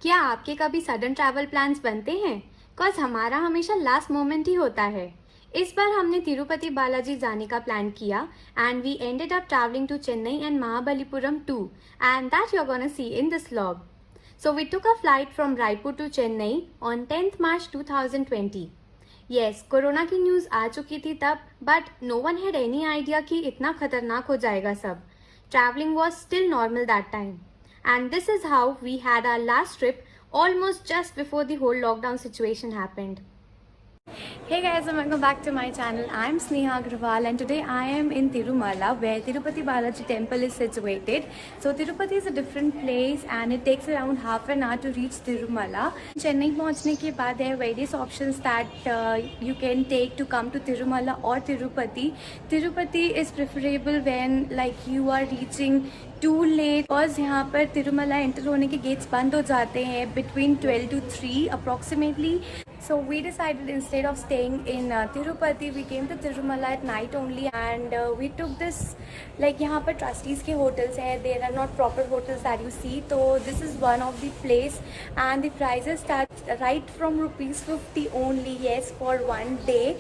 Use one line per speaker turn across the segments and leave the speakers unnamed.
क्या आपके कभी सडन ट्रैवल प्लान्स बनते हैं? कॉज हमारा हमेशा लास्ट मोमेंट ही होता है। इस बार हमने तिरुपति बालाजी जाने का प्लान किया and we ended up travelling to Chennai and Mahabalipuram too and that you are gonna see in this vlog. So we took a flight from Raipur to Chennai on 10th March 2020. Yes, corona की news आ चुकी थी तब, but no one had any idea कि इतना खतरनाक हो जाएगा सब। Traveling was still normal that time. And this is how we had our last trip almost just before the whole lockdown situation happened. Hey guys, and welcome back to my channel. I'm Sneha Agrawal and today I am in Tirumala where Tirupati Balaji temple is situated. So Tirupati is a different place and it takes around half an hour to reach Tirumala. Chennai पहुंचने के बाद there are various options that you can take to come to Tirumala or Tirupati. Tirupati is preferable when like you are reaching too late because यहाँ पर Tirumala enter होने के gets बंद हो जाते हैं between 12 to 3 approximately. So we decided instead of staying in Tirupati, we came to Tirumala at night only and we took this like यहाँ पर trustees के hotels है. There are not proper hotels that you see. So this is one of the place and the prices start right from rupees 50 only. Yes, for one day.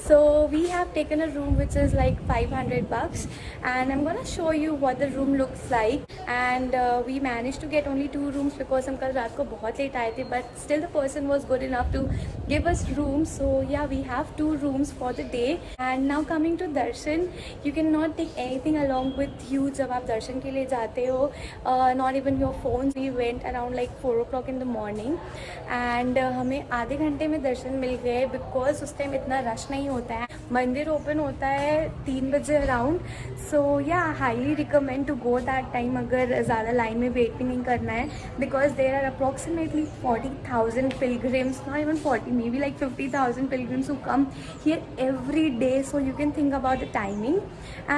So we have taken a room which is like 500 bucks and I'm gonna show you what the room looks like. And we managed to get only 2 rooms because हम कल रात को बहुत late आए थे, but still the person was good enough to give us rooms. So yeah, we have 2 rooms for the day. And now coming to darshan, you cannot take anything along with you जब आप दर्शन के लिए जाते हो, not even your phones. We went around like 4 o'clock in the morning and हमें आधे घंटे में दर्शन मिल गए because उस टाइम इतना रश नहीं होता है. मंदिर ओपन होता है 3 बजे around. So yeah highly recommend to go that time अगर ज़्यादा लाइन में वेट भी नहीं करना है because there are approximately 40,000 pilgrims, not even 40, maybe like 50,000 pilgrims who come here every day. So you can think about the timing.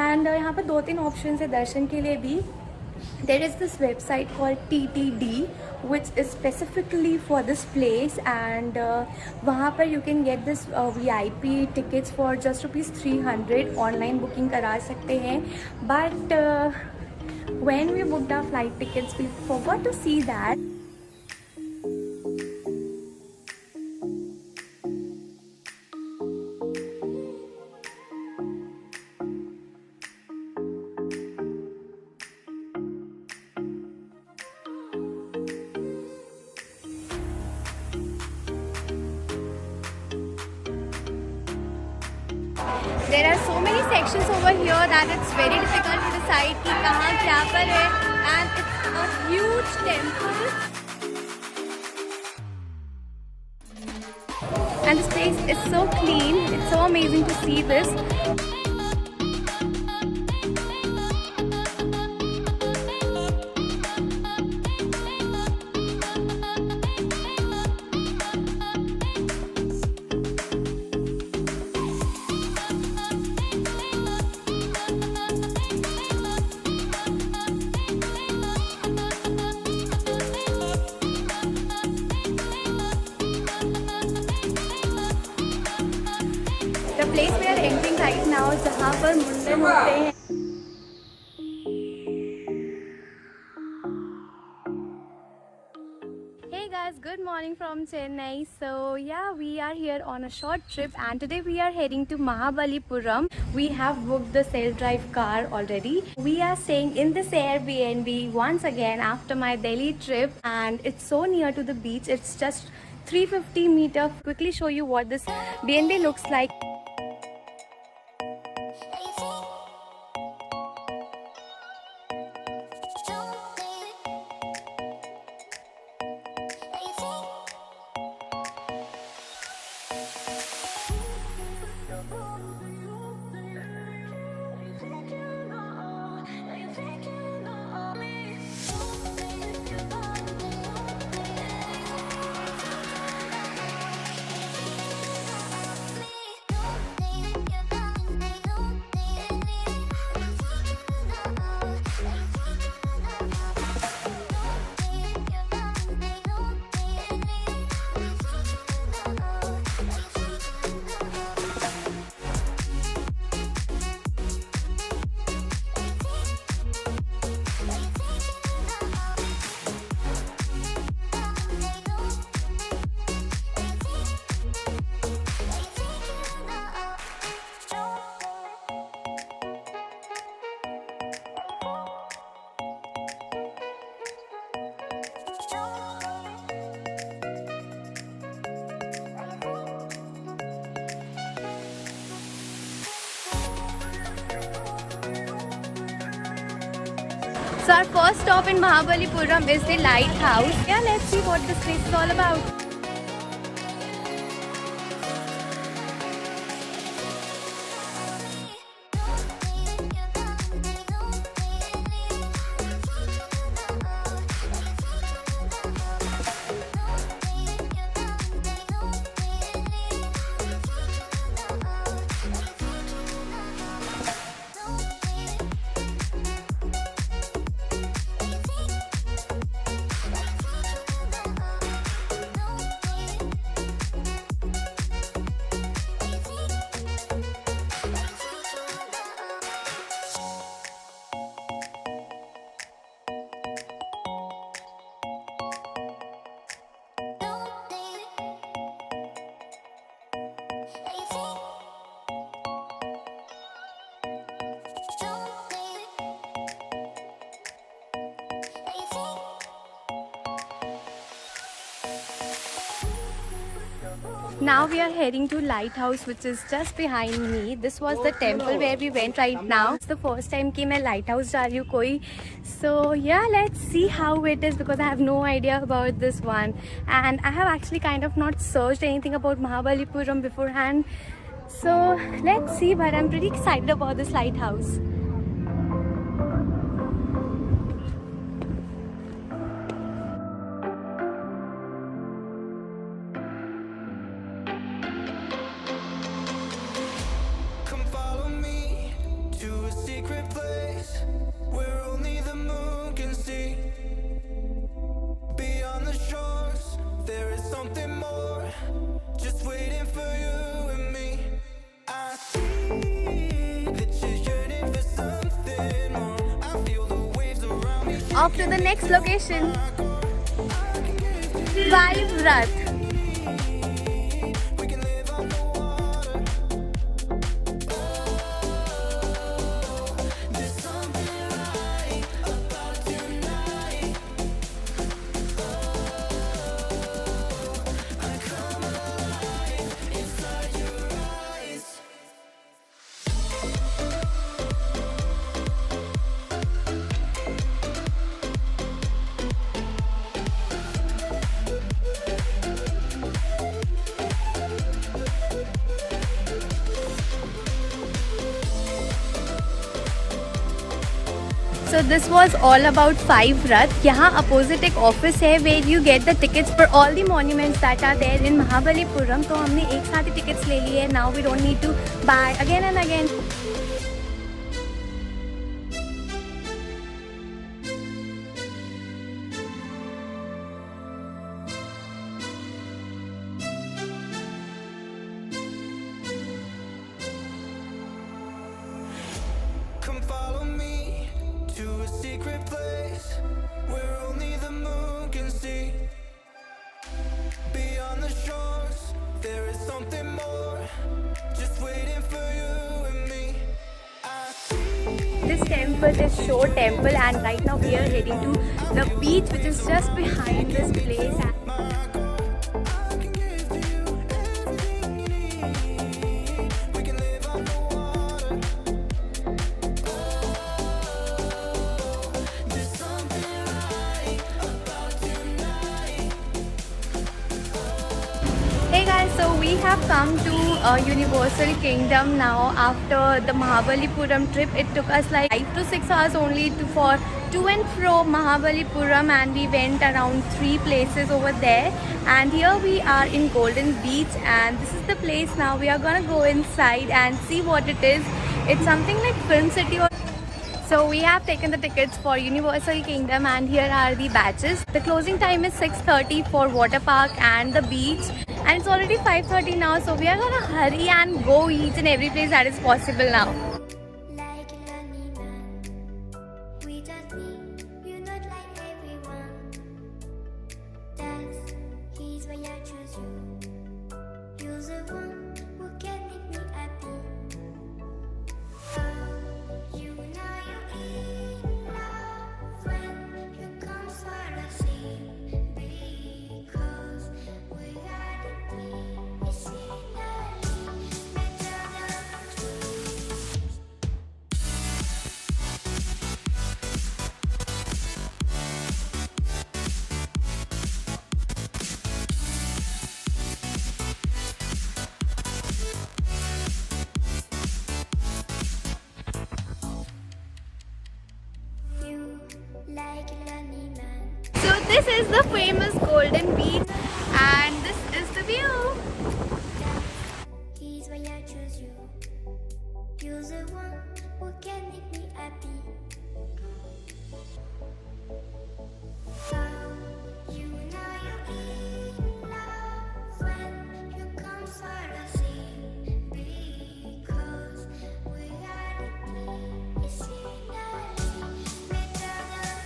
And यहाँ पर 2-3 options है दर्शन के लिए भी. There is this website called TTD which is specifically for this place and वहाँ पर you can get this VIP tickets for just rupees 300. online booking करा सकते हैं. But when we booked our flight tickets we forgot to see that there are so many sections over here that it's very difficult to decide कि कहाँ क्या पर है. And it's a huge temple and this place is so clean. It's so amazing to see this. The place we are entering right now is जहाँ पर मुंडन होते हैं. Hey guys, good morning from Chennai. So yeah, we are here on a short trip and today we are heading to Mahabalipuram. We have booked the self-drive car already. We are staying in this Airbnb once again after my Delhi trip and it's so near to the beach. It's just 350 meters. Quickly show you what this B&B looks like. So our first stop in Mahabalipuram is the lighthouse. Yeah, let's see what this place is all about. Now we are heading to lighthouse, which is just behind me. This was the temple where we went right now. It's the first time कि मैं lighthouse जा रही हूँ कोई. So yeah, let's see how it is because I have no idea about this one, and I have actually kind of not searched anything about Mahabalipuram beforehand. So let's see, but I'm pretty excited about this lighthouse. Off to the next location, Vivrat. So this was all about Five Rath. यहाँ opposite एक office है where you get the tickets for all the monuments that are there in Mahabalipuram. तो हमने एक साथ ही tickets ले लिए. Now we don't need to buy again and again.
Come follow me to a secret place where only the moon can see. Beyond the shores, there is something more, just waiting for you and me.
This temple is Shore Temple, and right now we are heading to the beach, which is just behind this place. Hey guys, so we have come to Universal Kingdom now after the Mahabalipuram trip. It took us like 5 to 6 hours only for to and fro Mahabalipuram, and we went around 3 places over there. And here we are in Golden Beach, and this is the place. Now we are gonna go inside and see what it is. It's something like Film City. So we have taken the tickets for Universal Kingdom, and here are the batches. The closing time is 6:30 for water park and the beach, and it's already 5:30 now, so we are gonna hurry and go each and every place that is possible now.
Like a lonely man, we just meet, you're not like everyone. That's he's why I choose you. You're the one who can make me happy. You know you're in love when you come for the sea.
This is the famous Golden Beach and this is the view.
He's why I choose you. You're the one who can make me happy. How you know you're in love when you come for the sea. Because reality is scenery better than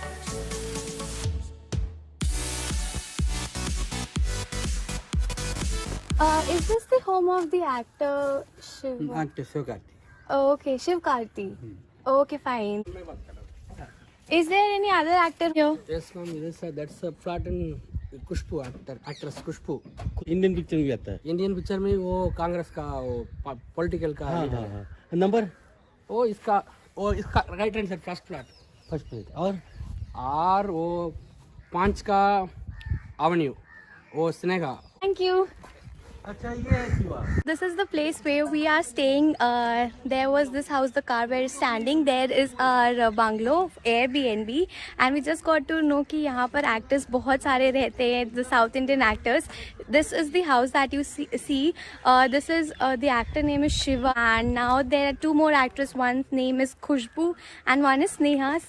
Is this the home of the actor Shiv?
Actor Shivakarthi.
Okay, Shiv Karti. Okay, fine. Is there any other actor here?
Yes, ma'am. That's a flat in Khushbu actress Khushbu
Indian picture में भी आता है।
Indian picture में वो कांग्रेस का वो political का
हाँ
लीडर
हाँ
है।
हाँ। नंबर
वो इसका right hand side first flat
first page और
वो 5 का एवेन्यू वो स्नेहा।
Thank you.
अच्छा ये है Shiva.
This is the place where we are staying. There was this house, the car where is standing. There is our bungalow, Airbnb, and we just got to know कि यहाँ पर actors बहुत सारे रहते हैं, the South Indian actors. This is the house that you see. This is the actor name is Shiva, and now there are 2 more actors. One's name is Khushbu, and one is Sneha.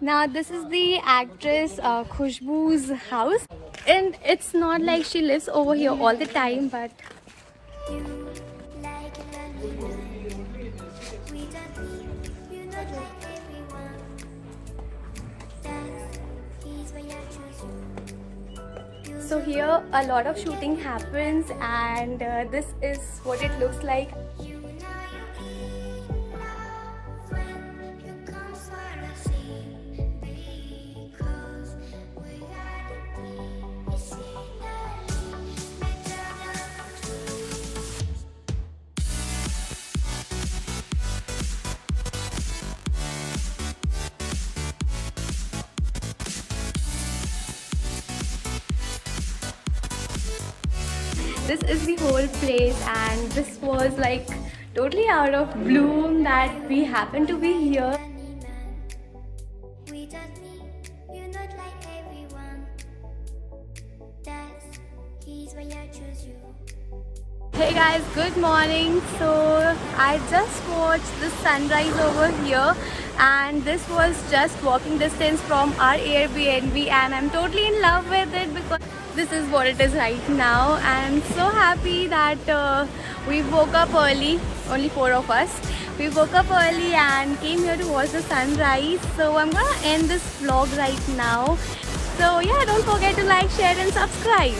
Now this is the actress Khushbu's house, and it's not like she lives over here all the time, but
you like a lollipop. We don't need you not like everyone. That's he's why I choose you.
so here a lot of shooting happens, and this is what it looks like.
You know you're in love when you come for the sea. Because reality is scenery better than
This is the whole place, and this was like totally out of bloom that we happen to be here.
funny man. Without me, you're not like everyone. That's he's why I choose you.
Hey guys, good morning. So I just watched the sunrise over here, and this was just walking distance from our Airbnb, and I'm totally in love with it because this is what it is right now. I'm so happy that we woke up early, only 4 of us. We woke up early and came here to watch the sunrise. So I'm gonna end this vlog right now. So yeah, don't forget to like, share and subscribe.